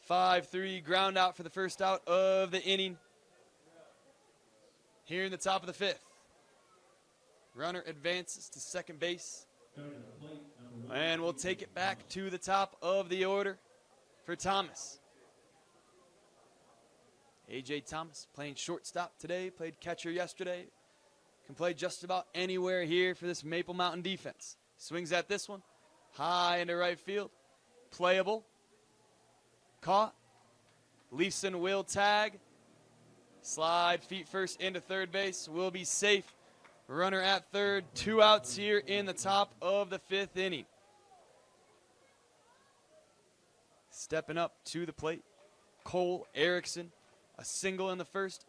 5-3 ground out for the first out of the inning. Here in the top of the 5th. Runner advances to second base. And we'll take it back to the top of the order for Thomas. A.J. Thomas playing shortstop today, played catcher yesterday. Can play just about anywhere here for this Maple Mountain defense. Swings at this one. High into right field. Playable. caught. Leafson will tag. Slide feet first into third base. Will be safe. Runner at third. 2 outs here in the top of the 5th inning. Stepping up to the plate, Cole Erickson. A single in the first.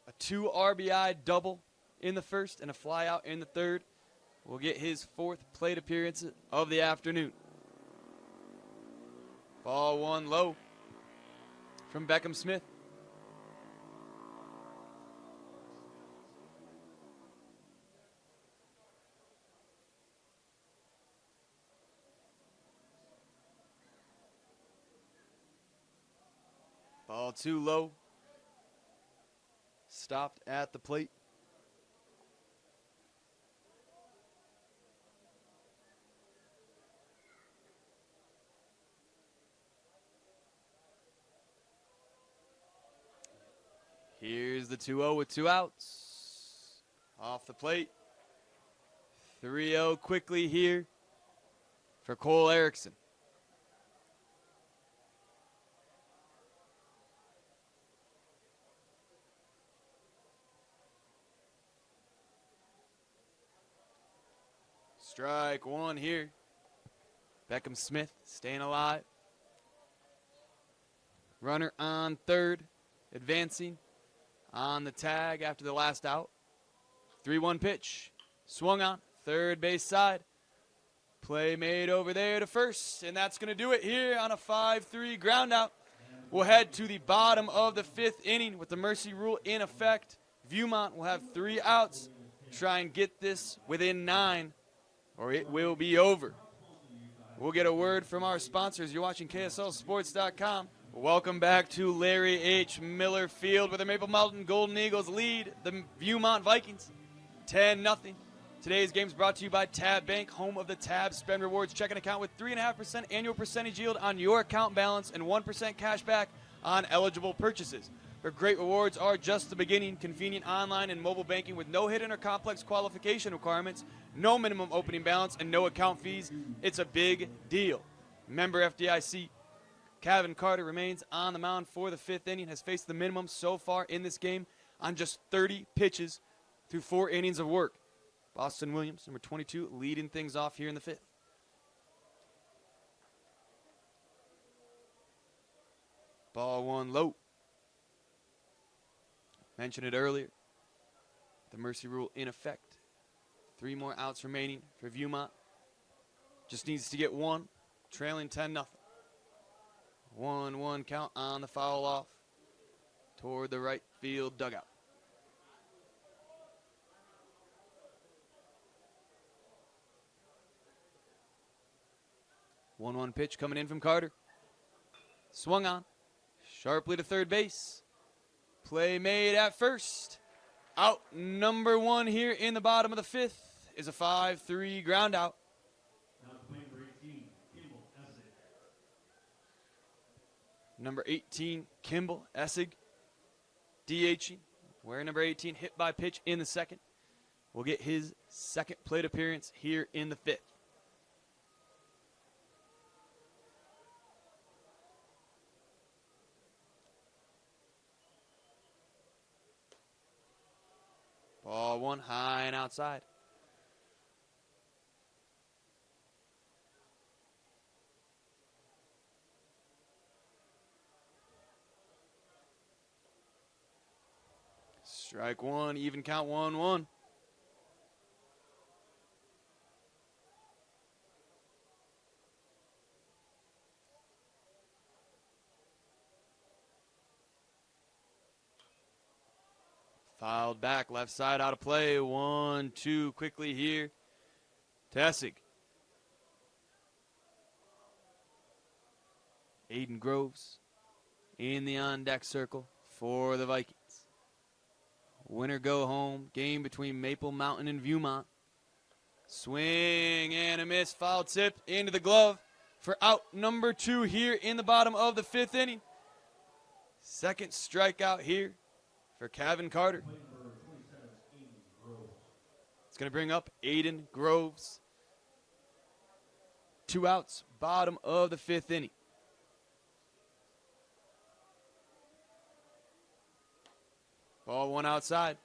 A 2 RBI double in the first and a fly out in the third. Will get his 4th plate appearance of the afternoon. Ball 1 low from Beckham Smith. Ball 2 low. Stopped at the plate. Here's the 2-0 with 2 outs. Off the plate. 3-0 quickly here for Cole Erickson. Strike 1 here. Beckham Smith staying alive. Runner on third, advancing on the tag after the last out. 3-1 pitch. Swung on, third base side. Play made over there to first, and that's going to do it here on a 5-3 ground out. We'll head to the bottom of the 5th inning with the mercy rule in effect. Viewmont will have 3 outs. Try and get this within 9. Or it will be over. We'll get a word from our sponsors. You're watching KSLSports.com. Welcome back to Larry H. Miller Field, where the Maple Mountain Golden Eagles lead the Viewmont Vikings 10-0. Today's game is brought to you by Tab Bank, home of the Tab Spend Rewards checking account with 3.5% annual percentage yield on your account balance and 1% cash back on eligible purchases. Their great rewards are just the beginning. Convenient online and mobile banking with no hidden or complex qualification requirements, no minimum opening balance, and no account fees. It's a big deal. Member FDIC. Kevin Carter remains on the mound for the 5th inning, has faced the minimum so far in this game on just 30 pitches through 4 innings of work. Boston Williams, number 22, leading things off here in the 5th. Ball 1 low. Mentioned it earlier. The mercy rule in effect. 3 more outs remaining for Viewmont. Just needs to get 1, trailing 10-0. 1-1 count on the foul off toward the right field dugout. One pitch coming in from Carter. Swung on. Sharply to third base. Play made at first. Out number 1 here in the bottom of the 5th is a 5-3 ground out. Number 18, Kimball Essig, DHing. Wearing number 18, hit by pitch in the 2nd. Will get his 2nd plate appearance here in the 5th. Ball 1 high and outside. Strike 1, even count 1-1. Fouled back, left side out of play. 1-2 quickly here to Essig. Aiden Groves in the on-deck circle for the Vikings. Winner go home. Game between Maple Mountain and Viewmont. Swing and a miss. Foul tip into the glove for out number 2 here in the bottom of the 5th inning. 2nd strikeout here for Kevin Carter. It's going to bring up Aiden Groves. 2 outs, bottom of the 5th inning. Ball one outside.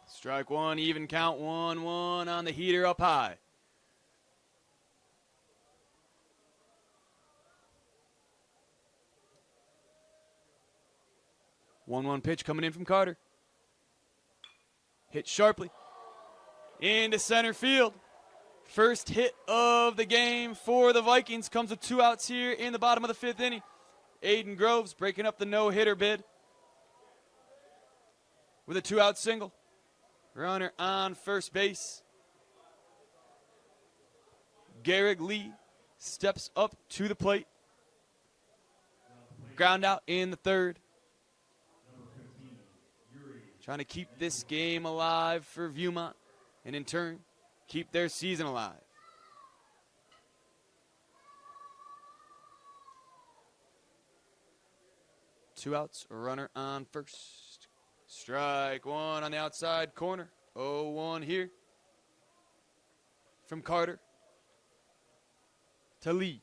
Strike one, even count, 1-1 on the heater up high. 1-1 pitch coming in from Carter. Hit sharply into center field. First hit of the game for the Vikings comes with 2 outs here in the bottom of the 5th inning. Aiden Groves breaking up the no-hitter bid with a 2-out single. Runner on first base. Garrick Lee steps up to the plate. Ground out in the 3rd. Trying to keep this game alive for Viewmont and in turn keep their season alive. Two outs, a runner on first. Strike one on the outside corner. 0-1 here from Carter to Lee.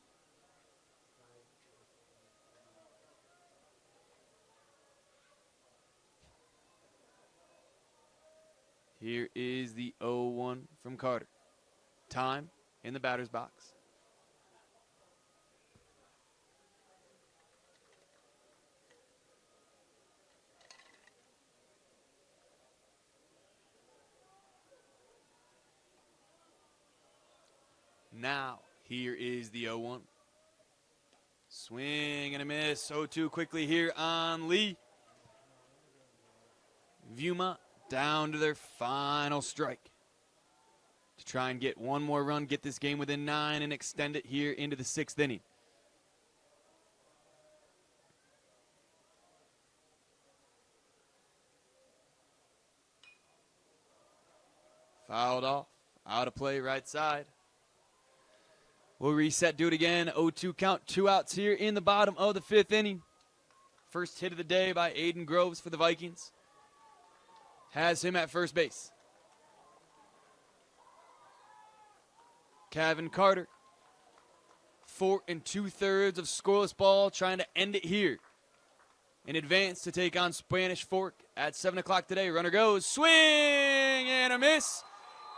Here is the 0-1 from Carter. Time in the batter's box. Now, here is the 0-1. Swing and a miss. 0-2 quickly here on Lee. Viewmont down to their final strike to try and get one more run, get this game within 9, and extend it here into the 6th inning. Fouled off. Out of play, right side. We'll reset, do it again. 0-2 count, 2 outs here in the bottom of the 5th inning. First hit of the day by Aiden Groves for the Vikings. Has him at first base. Kevin Carter. 4 2/3 of scoreless ball, trying to end it here. In advance to take on Spanish Fork at 7 o'clock today. Runner goes, swing and a miss.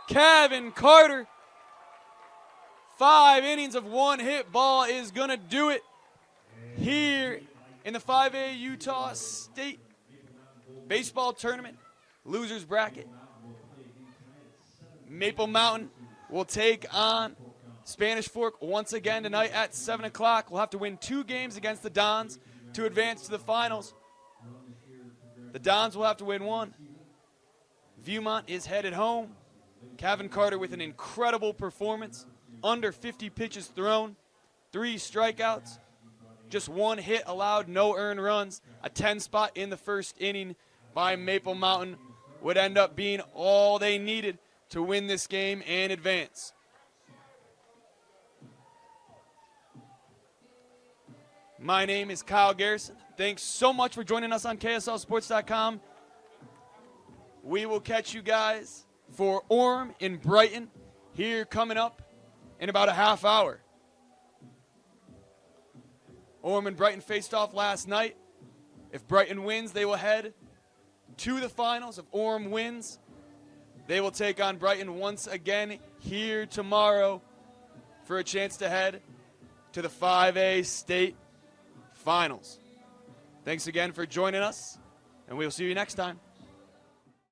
Kevin Carter. 5 innings of one-hit ball is going to do it here in the 5A Utah State Baseball Tournament Losers Bracket. Maple Mountain will take on Spanish Fork once again tonight at 7 o'clock. We'll have to win 2 games against the Dons to advance to the finals. The Dons will have to win 1. Viewmont is headed home. Kevin Carter with an incredible performance. Under 50 pitches thrown, 3 strikeouts, just 1 hit allowed, no earned runs. A 10 spot in the first inning by Maple Mountain would end up being all they needed to win this game and advance. My name is Kyle Garrison. Thanks so much for joining us on KSLSports.com. We will catch you guys for Orem in Brighton here coming up in about a half hour. Orem and Brighton faced off last night. If Brighton wins, they will head to the finals. If Orem wins, they will take on Brighton once again here tomorrow for a chance to head to the 5A State Finals. Thanks again for joining us, and we'll see you next time.